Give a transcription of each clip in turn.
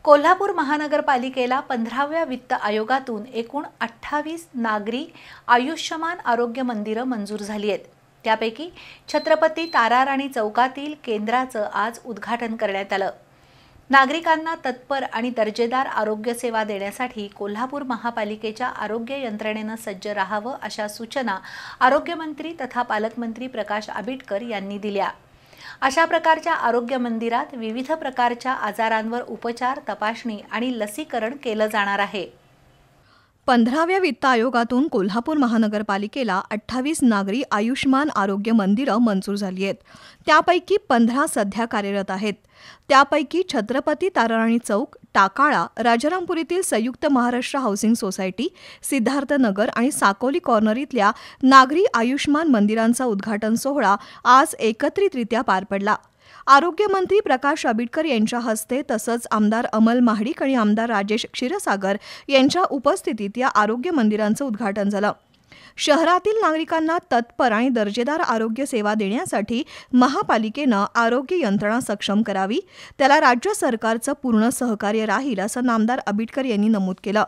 कोल्हापूर महानगरपालिकेला 15व्या वित्त आयोगातून एकूण 28 नागरी आयुष्यमान आरोग्य मंदिरं मंजूर झाली आहेत। त्यापैकी छत्रपती ताराराणी चौकातील केंद्राचं आज उद्घाटन करण्यात आलं। नागरिकांना तत्पर आणि दर्जेदार आरोग्य सेवा देण्यासाठी कोल्हापूर महापालिकेच्या आरोग्य यंत्रणेनं सज्ज राहावं अशा सूचना आरोग्यमंत्री तथा पालकमंत्री प्रकाश आबिटकर यांनी दिल्या। अशा प्रकारच्या आरोग्य मंदिरात विविध प्रकारच्या आजारांवर उपचार, तपासणी आणि लसीकरण केलं जाणार आहे। 15व्या वित्त आयोगातून कोल्हापूर महानगरपालिकेला 28 नागरी आयुष्मान आरोग्य मंदिरं मंजूर झाली आहेत। त्यापैकी 15 सध्या कार्यरत आहेत। त्यापैकी छत्रपती ताराराणी चौक, टाकाळा, राजारामपुरीतील संयुक्त महाराष्ट्र हाऊसिंग सोसायटी, सिद्धार्थनगर आणि साकोली कॉर्नर इथल्या नागरी आयुष्मान मंदिरांचा उद्घाटन सोहळा आज एकत्रितरित्या पार पडला। आरोग्यमंत्री प्रकाश आबिटकर यांच्या हस्ते तसंच आमदार अमल महाडिक आणि आमदार राजेश क्षीरसागर यांच्या उपस्थितीत या आरोग्य मंदिरांचं उद्घाटन झालं। शहरातील नागरिकांना तत्पर आणि दर्जेदार आरोग्य सेवा देण्यासाठी महापालिकेनं आरोग्य यंत्रणा सक्षम करावी, त्याला राज्य सरकारचं पूर्ण सहकार्य राहील असं नामदार आबिटकर यांनी नमूद केलं।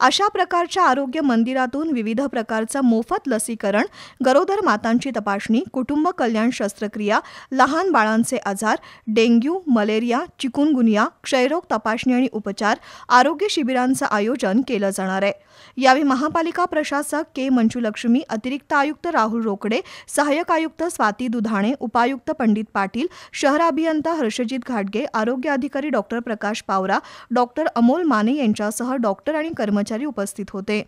अशा प्रकारच्या आरोग्य मंदिरातून विविध प्रकारचं मोफत लसीकरण, गरोदर मातांची तपासणी, कुटुंब कल्याण शस्त्रक्रिया, लहान बाळांचे आजार, डेंग्यू, मलेरिया, चिकुनगुनिया, क्षयरोग तपासणी आणि उपचार, आरोग्य शिबिरांचं आयोजन केलं जाणार आहे। यावेळी महापालिका प्रशासक के मंजुलक्ष्मी, अतिरिक्त आयुक्त राहुल रोकडे, सहाय्यक आयुक्त स्वाती दुधाणे, उपायुक्त पंडित पाटील, शहर अभियंता हर्षजित घाटगे, आरोग्य अधिकारी डॉक्टर प्रकाश पावरा, डॉक्टर अमोल माने यांच्यासह डॉक्टर आणि कर्मचारी उपस्थित होते।